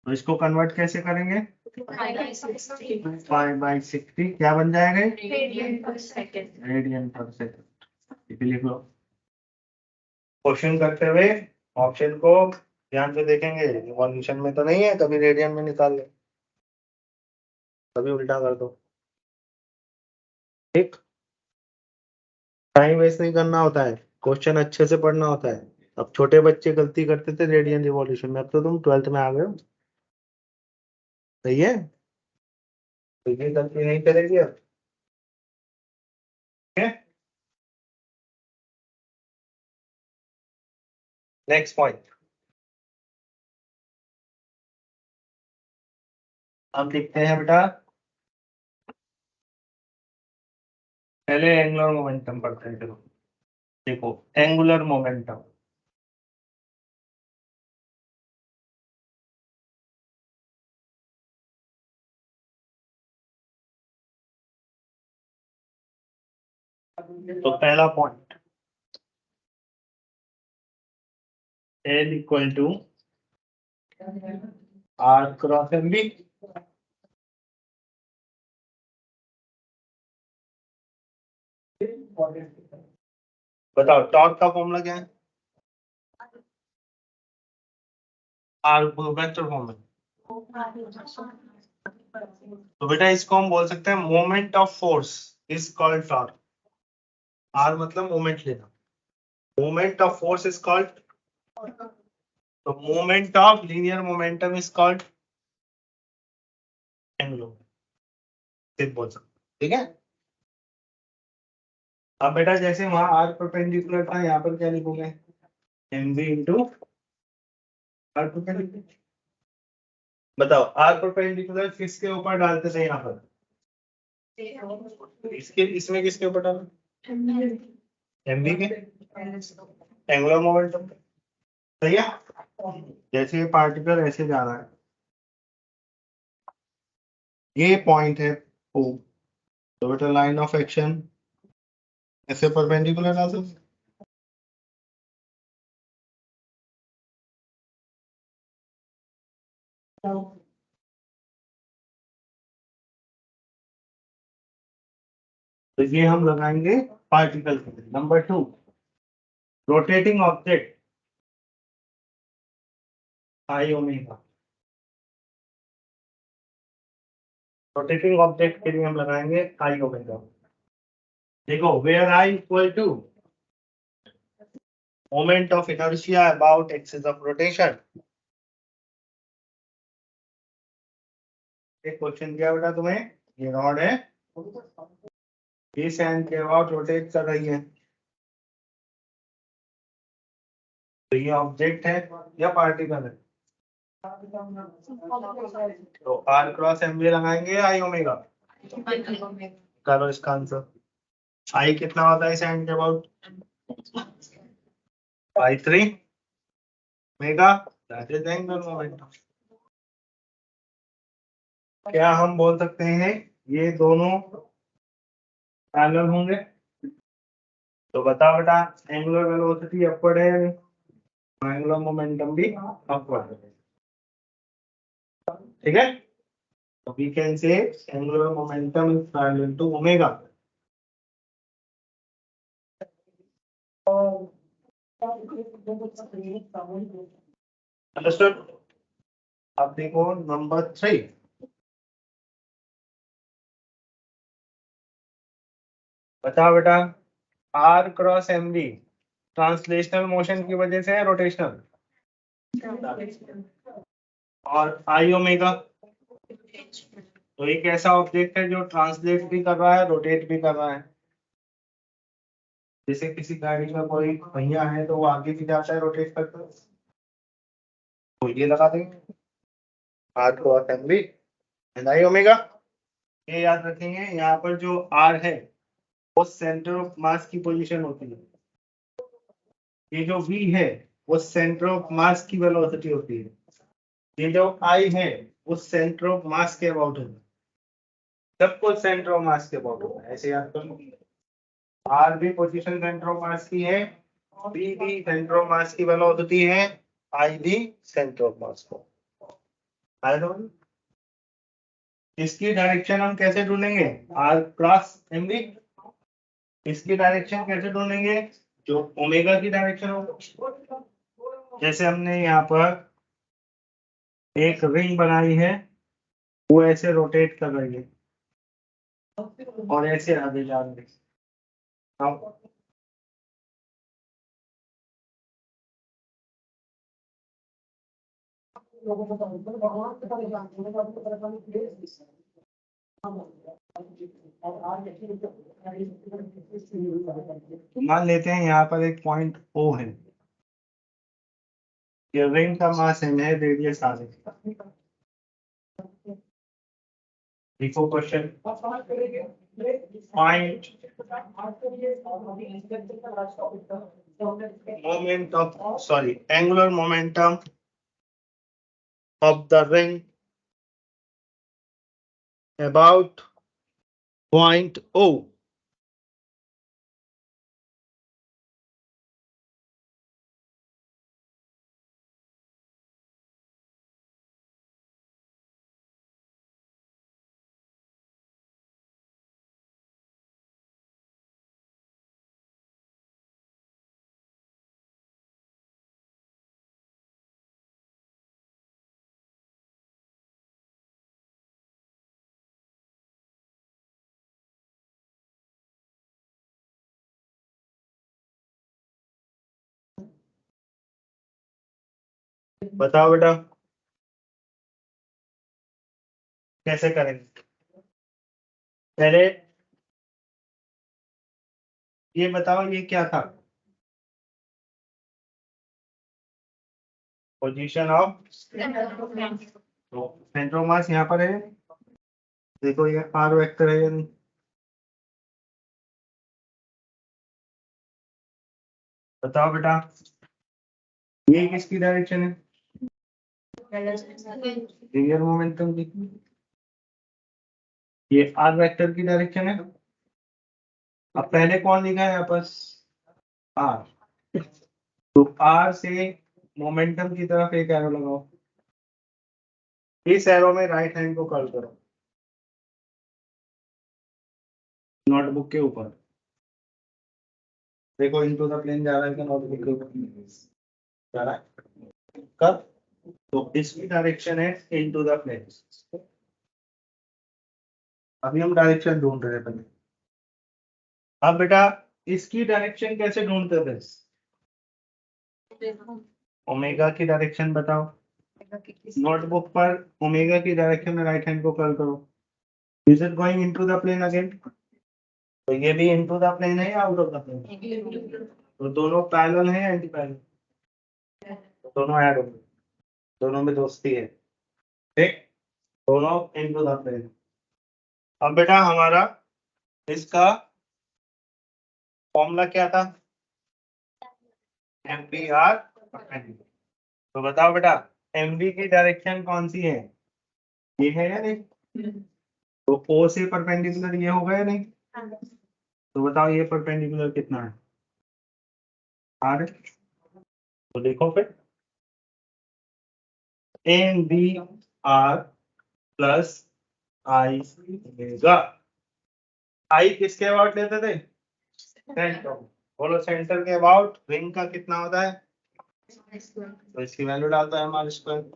Speaker 1: तो इसको कन्वर्ट कैसे करेंगे? 5/60 क्या बन जाएगा? रेडियन पर सेकंड। लिख लो। क्वेश्चन करते हुए ऑप्शन को ध्यान से देखेंगे, रिवॉल्यूशन में तो नहीं है, कभी रेडियन में निकाल ले, कभी उल्टा कर दो। ठीक, टाइम वेस्ट नहीं करना होता है, क्वेश्चन अच्छे से पढ़ना होता है। अब छोटे बच्चे गलती करते थे रेडियन रिवॉल्यूशन में, अब तो तुम 12th में आ गए हो। सही है, तो ये गलती नहीं करेगी अब। नेक्स्ट पॉइंट, अब लिखते हैं बेटा, पहले एंगुलर मोमेंटम पढ़ते हैं। चलो देखो, एंगुलर मोमेंटम। तो पहला point, L equal to R cross m b. बताओ टॉर्क का फॉर्मूला क्या है? आर वेक्टर फॉर्म में तो बेटा इसको हम बोल सकते हैं moment of force is called torque. R मतलब मोमेंट लेना, moment of force is called, तो moment of linear momentum is called angular, सिर्फ बोल सकते हैं, ठीक है। अब बेटा जैसे वहां आर परपेंडिकुलर था, यहाँ पर क्या लिखोगे, m b into r perpendicular. बताओ आर परपेंडिकुलर किसके ऊपर डालते थे यहाँ पर, इसके इसमें किसके ऊपर डालना, एम बी के एंगुलर मोमेंटम, सही है। जैसे ये पार्टिकल ऐसे जा रहा है, ये पॉइंट है O, तो बेटा लाइन ऑफ एक्शन ऐसे परपेंडिकुलर डाल सकते, तो ये हम लगाएंगे पार्टिकल के लिए। Number 2, rotating object I omega, rotating object के लिए हम लगाएंगे आई ओमेगा। देखो where I equal to moment of inertia about axis of rotation. एक क्वेश्चन दिया बेटा तुम्हें, ये रॉड है, इस एंड के अबाउट रोटेट कर रही है, तो ये ऑब्जेक्ट है या पार्टिकल है, तो आर क्रॉस एम बी लगाएंगे आई ओमेगा, करो इसका आंसर। आई कितना होता है इस एंड के about, I 3 mega, that is angular momentum. क्या हम बोल सकते हैं ये दोनों पैरेलल होंगे, तो बताओ बेटा एंगुलर वेलोसिटी अपवर्ड है, एंगुलर मोमेंटम भी अपवर्ड है, ठीक है। So we can say angular momentum is parallel to omega. Understood? अब देखो नंबर 3, बताओ बेटा r cross m b translational motion की वजह से है रोटेशनल, और आई ओमेगा, तो एक ऐसा ऑब्जेक्ट है जो ट्रांसलेट भी कर रहा है रोटेट भी कर रहा है। जैसे किसी गाड़ी में कोई पहिया है तो वो आगे भी जाता है रोटेट करता है, तो ये लगा देंगे r cross m b and I omega. ये याद रखेंगे, यहाँ पर जो आर है वो सेंटर ऑफ मास की पोजीशन होती है, ये जो v है वो सेंटर ऑफ मास की वेलोसिटी होती है, ये जो I है वो सेंटर ऑफ मास के अबाउट है, सब कुछ सेंटर ऑफ मास के अबाउट होता है, ऐसे याद कर लो। R भी पोजीशन सेंटर ऑफ मास की है, V भी सेंटर ऑफ मास की वेलोसिटी है, I भी सेंटर ऑफ मास को। इसकी डायरेक्शन हम कैसे ढूंढेंगे, R क्रॉस एम बी, इसकी डायरेक्शन कैसे ढूंढेंगे, जो ओमेगा की डायरेक्शन होगा। जैसे हमने यहाँ पर एक रिंग बनाई है, वो ऐसे रोटेट कर रही है और ऐसे आगे जा रही है, अब मान लेते हैं यहाँ पर एक पॉइंट O है, ये रिंग का मास m है, रेडियस r है। देखो question, point moment of sorry angular momentum of the ring about point O, बताओ बेटा कैसे करेंगे। पहले ये बताओ ये क्या था, position of centre of mass यहाँ पर है। देखो ये आर वेक्टर है या नहीं, बताओ बेटा ये किसकी डायरेक्शन है, लिनियर मोमेंटम की। ये आर वेक्टर की डायरेक्शन है। अब पहले कौन लिखा है यहाँ पर, आर। तो आर से मोमेंटम की तरफ एक एरो लगाओ, इस एरो में राइट हैंड को कर्ल करो नोटबुक के ऊपर। देखो इनटू द प्लेन जा रहा है कि नोटबुक के ऊपर जा रहा है, कब, तो इसकी डायरेक्शन है इनटू द प्लेन। अभी हम डायरेक्शन ढूंढ रहे हैं पहले। अब बेटा इसकी डायरेक्शन कैसे ढूंढते थे, ओमेगा की डायरेक्शन बताओ, नोटबुक पर ओमेगा की डायरेक्शन में राइट हैंड को कर्ल करो। Is it going into the plane again, तो ये भी इनटू द प्लेन है या आउट ऑफ द प्लेन, तो दोनों पैरेलल है या एंटी पैरेलल, तो दोनों ऐड होंगे, दोनों में दोस्ती है, ठीक, दोनों इनटू द प्लेन। अब बेटा हमारा इसका फॉर्मूला क्या था, एम पी आर, तो बताओ बेटा एमवी की डायरेक्शन कौन सी है, ये है या नहीं, तो ओ से परपेंडिकुलर ये होगा या नहीं, तो बताओ ये परपेंडिकुलर कितना है, आर। तो देखो फिर M V R plus I omega. I किसके अबाउट लेते थे, सेंटर, बोलो सेंटर के अबाउट रिंग का कितना होता है, तो इसकी वैल्यू डालता है हमारे स्क्वायर।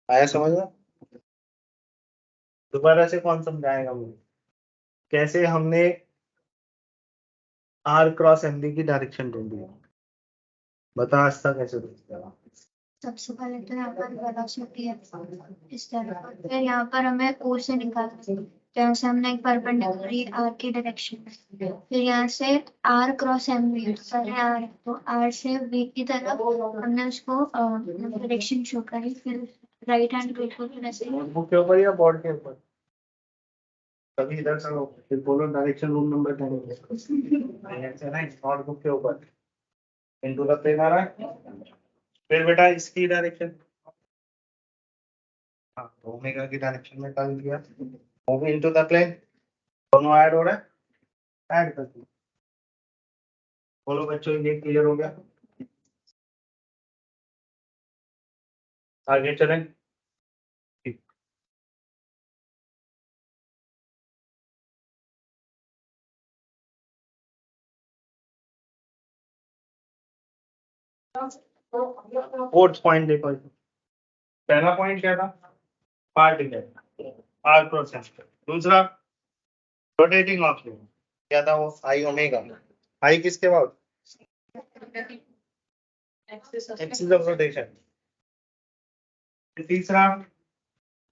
Speaker 1: आया समझ में, दोबारा से कौन समझाएगा मुझे, कैसे हमने आर क्रॉस एम बी की डायरेक्शन ढूंढी है, बता आस्था कैसे ढूंढता है।
Speaker 3: सबसे पहले तो यहाँ पर वेलोसिटी है इस तरह, फिर यहाँ पर हमें ओ से निकालना है, तो यहाँ से हमने एक परपेंडिकुलर आर की डायरेक्शन में, फिर यहाँ से आर क्रॉस एम बी पहले आर, तो आर से बी की तरफ हमने उसको डायरेक्शन शो करी, फिर राइट हैंड बिल्कुल ऐसे
Speaker 1: नोटबुक के ऊपर या बोर्ड के ऊपर, कभी इधर से लो, फिर बोलो डायरेक्शन रूम नंबर 10 ऐसे ना, नोटबुक के ऊपर इनटू द प्लेन आ रहा है। फिर बेटा इसकी डायरेक्शन, हाँ ओमेगा की डायरेक्शन में डाल दिया, वो भी इनटू द प्लेन, दोनों ऐड हो रहा है, ऐड कर दिया। बोलो बच्चों ये क्लियर हो गया, आगे चलें। ठीक। फोर्थ पॉइंट देखो, पहला पॉइंट क्या था, पार्टिकल आर क्रॉस एस, दूसरा रोटेटिंग ऑफ क्या था वो, आई ओमेगा, आई किसके अबाउट, एक्सिस ऑफ रोटेशन। तीसरा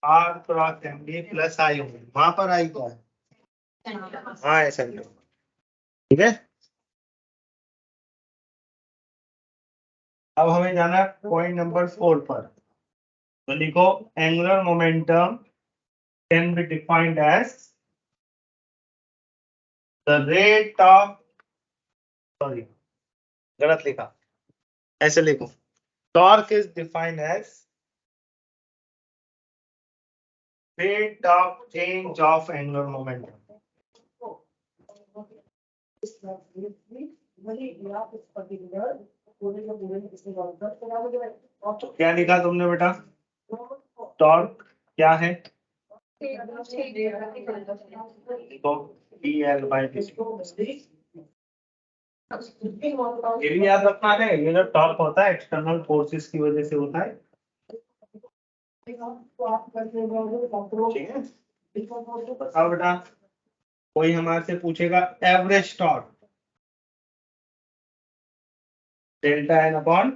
Speaker 1: r cross m d plus I omega, वहां पर आई क्या है, हाँ है सेंटर, ठीक है। अब हमें जाना है पॉइंट नंबर 4 पर, तो लिखो angular momentum can be defined as the rate of, sorry गलत लिखा, ऐसे लिखो, torque is defined as rate of change of angular momentum। क्या लिखा तुमने बेटा, टॉर्क क्या है, तो PL by DC। ये भी याद रखना है, ये जो टॉर्क होता है एक्सटर्नल फोर्सेस की वजह से होता है, ठीक है। बताओ बेटा, कोई हमारे से पूछेगा average torque, delta n upon,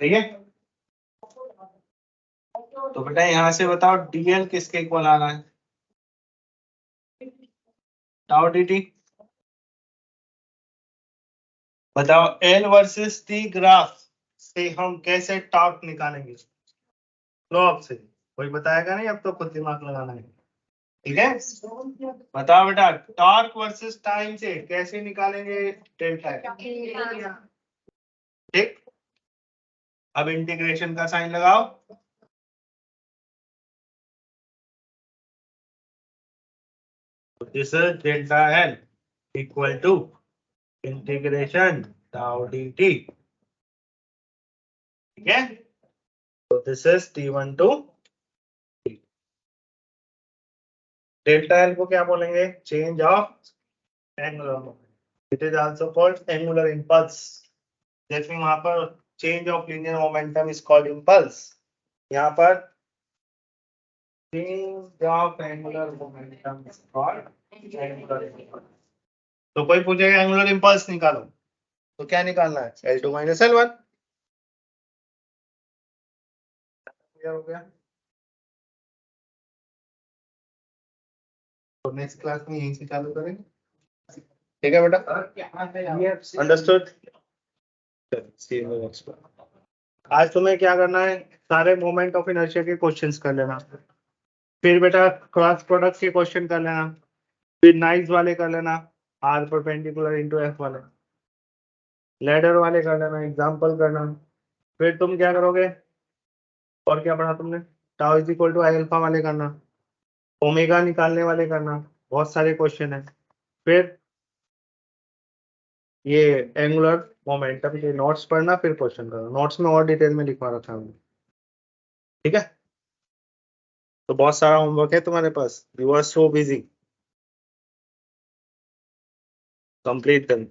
Speaker 1: ठीक है। तो बेटा यहाँ से बताओ डीएल किसके इक्वल आ रहा है, टाउ dt। बताओ एल वर्सेस टी ग्राफ से हम कैसे टॉर्क निकालेंगे, स्लोप से। कोई बताएगा नहीं, अब तो खुद दिमाग लगाना है, ठीक है। बताओ बेटा टॉर्क वर्सेस टाइम से कैसे निकालेंगे डेल्टा, ठीक। अब इंटीग्रेशन का साइन लगाओ, this is delta l equal to integration tau dt, ठीक है। तो this is t1 to delta l को क्या बोलेंगे, change of angular moment, it is also called angular impulse. जैसे वहां पर change of linear momentum is called impulse, यहाँ पर change of angular momentum is called angular impulse. तो कोई पूछेगा एंगुलर इंपल्स निकालो, तो क्या निकालना है, L2 माइनस L1। हो गया। तो नेक्स्ट क्लास में यहीं से चालू करेंगे, ठीक है बेटा, अंडरस्टूड। आज तुम्हें क्या करना है, सारे मोमेंट ऑफ इनर्शिया के क्वेश्चंस कर लेना, फिर बेटा क्रॉस प्रोडक्ट के क्वेश्चन कर लेना, फिर नाइस वाले कर लेना, आर परपेंडिकुलर इनटू एफ वाले, लैडर वाले कर लेना, एग्जांपल करना। फिर तुम क्या करोगे, और क्या पढ़ा तुमने, tau is equal to I alpha वाले करना, ओमेगा निकालने वाले करना, बहुत सारे क्वेश्चन है। फिर ये एंगुलर मोमेंटम के नोट्स पढ़ना, फिर क्वेश्चन करना, नोट्स में और डिटेल में लिखवा रखा है, ठीक है। तो बहुत सारा होमवर्क है तुम्हारे पास, you are so busy, complete करना।